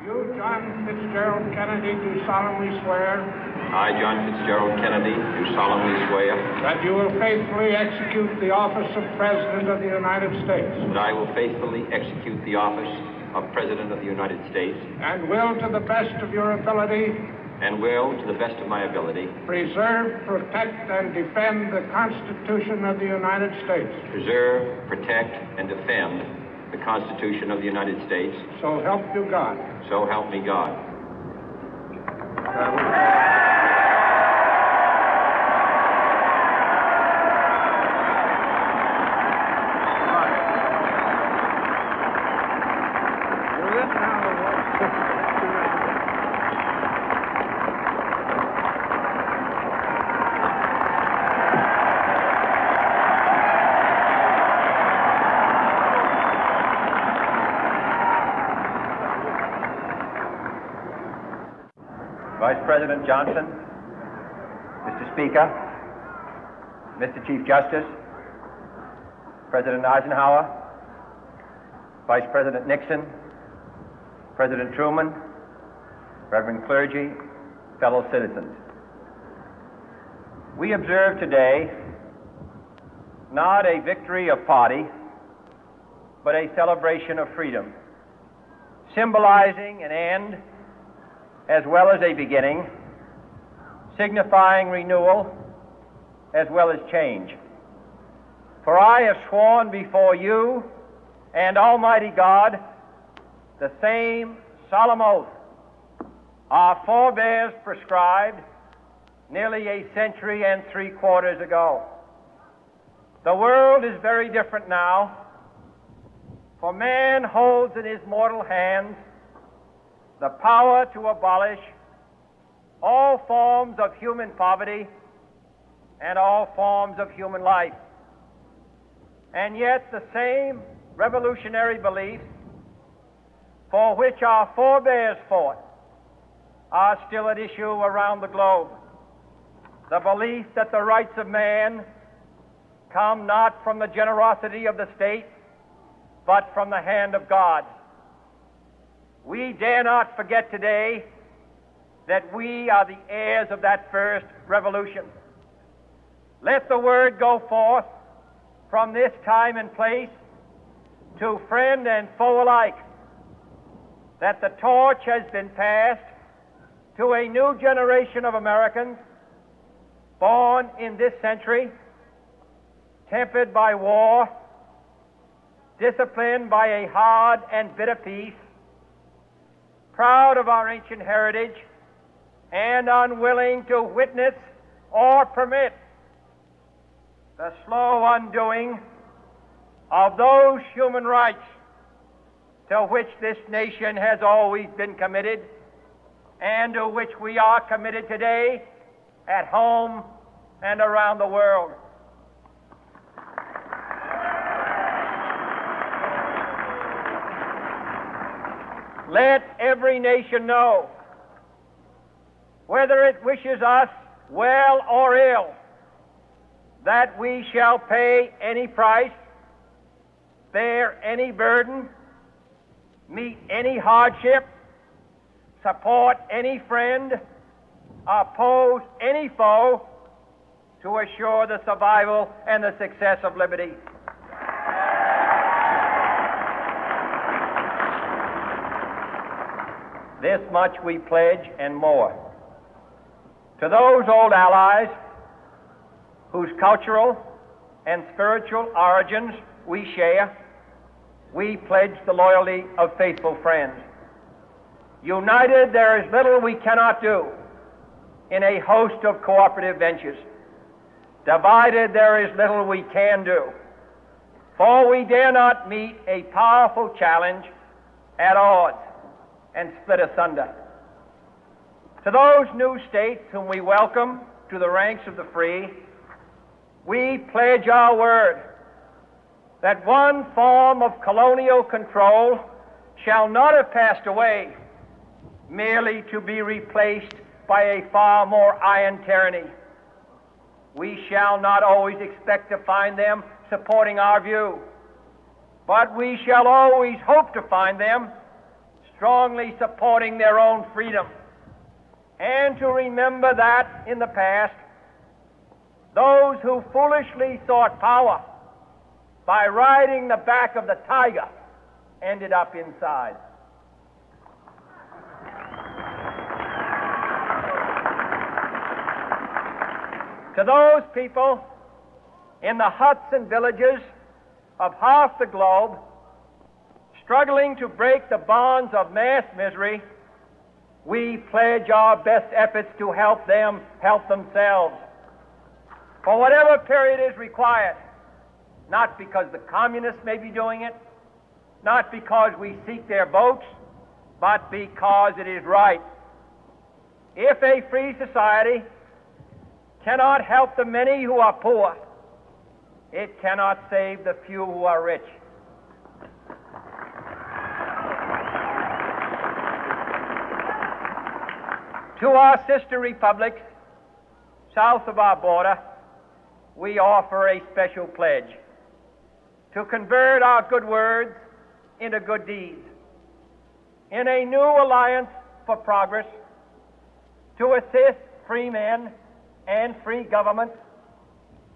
You, John Fitzgerald Kennedy, do solemnly swear. I, John Fitzgerald Kennedy, do solemnly swear. That you will faithfully execute the office of President of the United States. That I will faithfully execute the office of President of the United States. And will, to the best of your ability. And will, to the best of my ability. Preserve, protect, and defend the Constitution of the United States. Preserve, protect, and defend the Constitution of the United States. So help you God. So help me God. Vice President Johnson, Mr. Speaker, Mr. Chief Justice, President Eisenhower, Vice President Nixon, President Truman, Reverend clergy, fellow citizens. We observe today not a victory of party, but a celebration of freedom, symbolizing an end as well as a beginning, signifying renewal as well as change. For I have sworn before you and Almighty God the same solemn oath our forebears prescribed nearly a century and 3/4 ago. The world is very different now, for man holds in his mortal hands the power to abolish all forms of human poverty and all forms of human life. And yet the same revolutionary beliefs for which our forebears fought are still at issue around the globe. The belief that the rights of man come not from the generosity of the state, but from the hand of God. We dare not forget today that we are the heirs of that first revolution. Let the word go forth from this time and place to friend and foe alike that the torch has been passed to a new generation of Americans born in this century, tempered by war, disciplined by a hard and bitter peace, proud of our ancient heritage, and unwilling to witness or permit the slow undoing of those human rights to which this nation has always been committed and to which we are committed today at home and around the world. Let every nation know, whether it wishes us well or ill, that we shall pay any price, bear any burden, meet any hardship, support any friend, oppose any foe, to assure the survival and the success of liberty. This much we pledge and more. To those old allies whose cultural and spiritual origins we share, we pledge the loyalty of faithful friends. United, there is little we cannot do in a host of cooperative ventures. Divided, there is little we can do, for we dare not meet a powerful challenge at odds and split asunder. To those new states whom we welcome to the ranks of the free, we pledge our word that one form of colonial control shall not have passed away merely to be replaced by a far more iron tyranny. We shall not always expect to find them supporting our view, but we shall always hope to find them strongly supporting their own freedom, and to remember that in the past, those who foolishly sought power by riding the back of the tiger ended up inside. To those people in the huts and villages of half the globe struggling to break the bonds of mass misery, we pledge our best efforts to help them help themselves for whatever period is required, not because the communists may be doing it, not because we seek their votes, but because it is right. If a free society cannot help the many who are poor, it cannot save the few who are rich. To our sister republics south of our border, we offer a special pledge to convert our good words into good deeds, in a new alliance for progress, to assist free men and free governments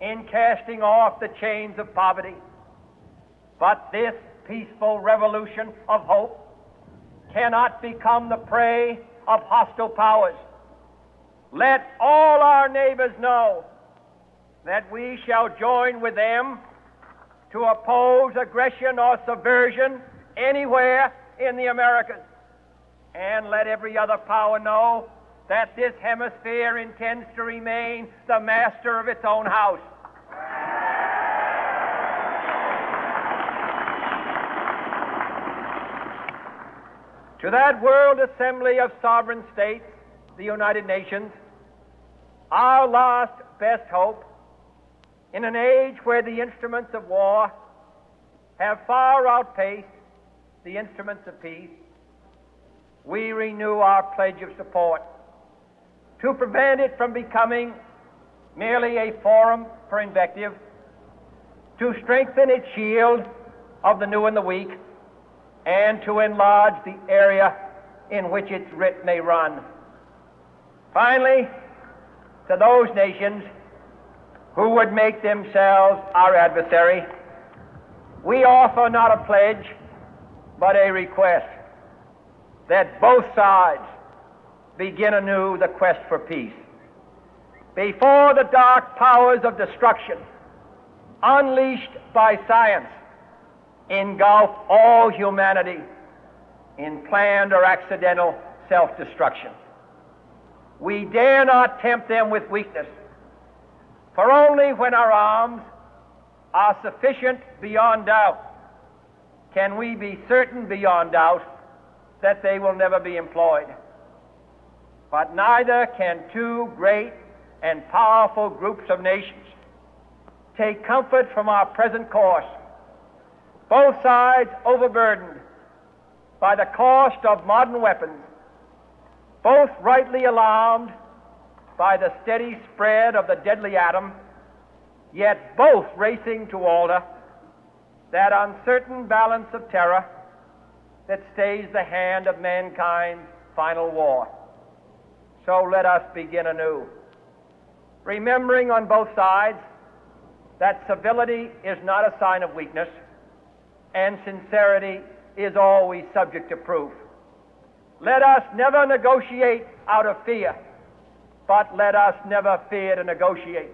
in casting off the chains of poverty. But this peaceful revolution of hope cannot become the prey of hostile powers. Let all our neighbors know that we shall join with them to oppose aggression or subversion anywhere in the Americas. And let every other power know that this hemisphere intends to remain the master of its own house. To that world assembly of sovereign states, the United Nations, our last best hope, in an age where the instruments of war have far outpaced the instruments of peace, we renew our pledge of support to prevent it from becoming merely a forum for invective, to strengthen its shield of the new and the weak, and to enlarge the area in which its writ may run. Finally, to those nations who would make themselves our adversary, we offer not a pledge, but a request that both sides begin anew the quest for peace. Before the dark powers of destruction, unleashed by science, engulf all humanity in planned or accidental self-destruction, we dare not tempt them with weakness, for only when our arms are sufficient beyond doubt can we be certain beyond doubt that they will never be employed. But neither can two great and powerful groups of nations take comfort from our present course, both sides overburdened by the cost of modern weapons, both rightly alarmed by the steady spread of the deadly atom, yet both racing to alter that uncertain balance of terror that stays the hand of mankind's final war. So let us begin anew, remembering on both sides that civility is not a sign of weakness, and sincerity is always subject to proof. Let us never negotiate out of fear, but let us never fear to negotiate.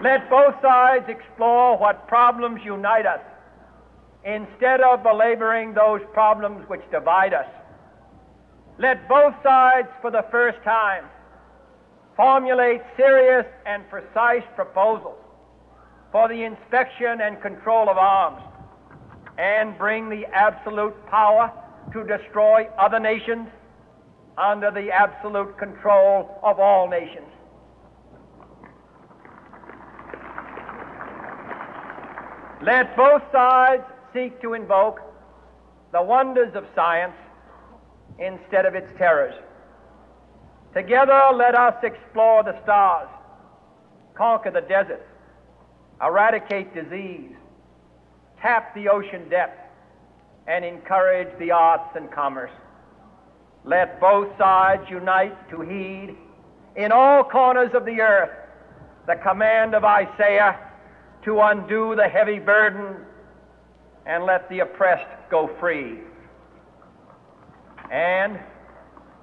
Let both sides explore what problems unite us, instead of belaboring those problems which divide us. Let both sides, for the first time, formulate serious and precise proposals for the inspection and control of arms, and bring the absolute power to destroy other nations under the absolute control of all nations. Let both sides seek to invoke the wonders of science instead of its terrors. Together, let us explore the stars, conquer the deserts, eradicate disease, tap the ocean depth, and encourage the arts and commerce. Let both sides unite to heed in all corners of the earth the command of Isaiah to undo the heavy burden and let the oppressed go free. And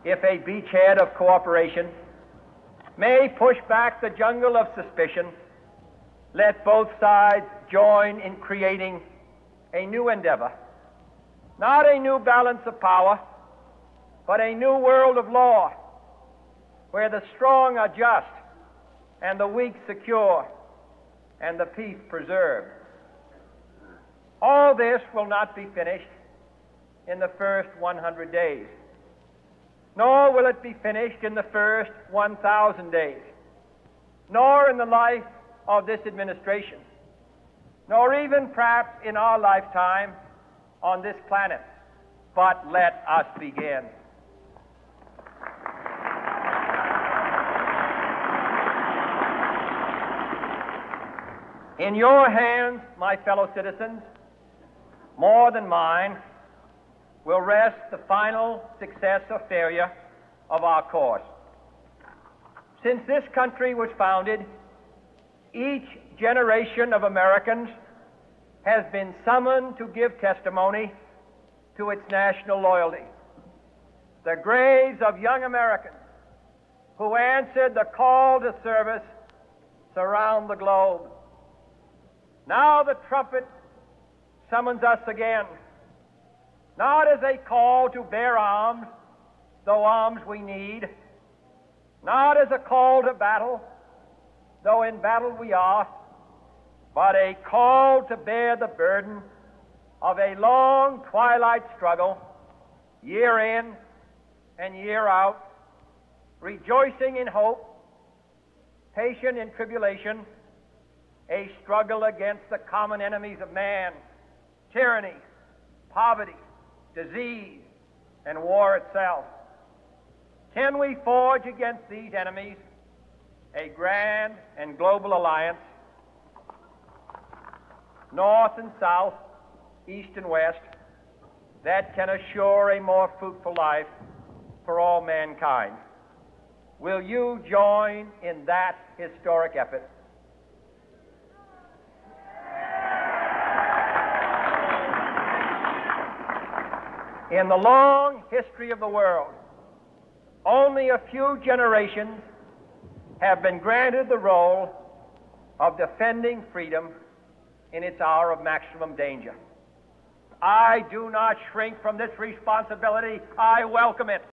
if a beachhead of cooperation may push back the jungle of suspicion, let both sides join in creating a new endeavor, not a new balance of power, but a new world of law, where the strong are just and the weak secure and the peace preserved. All this will not be finished in the first 100 days, nor will it be finished in the first 1,000 days, nor in the life of this administration, nor even perhaps in our lifetime on this planet. But let us begin. In your hands, my fellow citizens, more than mine, will rest the final success or failure of our course. Since this country was founded, each generation of Americans has been summoned to give testimony to its national loyalty. The graves of young Americans who answered the call to service surround the globe. Now the trumpet summons us again, not as a call to bear arms, though arms we need, not as a call to battle, though in battle we are, but a call to bear the burden of a long twilight struggle, year in and year out, rejoicing in hope, patient in tribulation, a struggle against the common enemies of man, tyranny, poverty, disease, and war itself. Can we forge against these enemies a grand and global alliance, north and south, east and west, that can assure a more fruitful life for all mankind? Will you join in that historic effort? In the long history of the world, only a few generations have been granted the role of defending freedom in its hour of maximum danger. I do not shrink from this responsibility. I welcome it.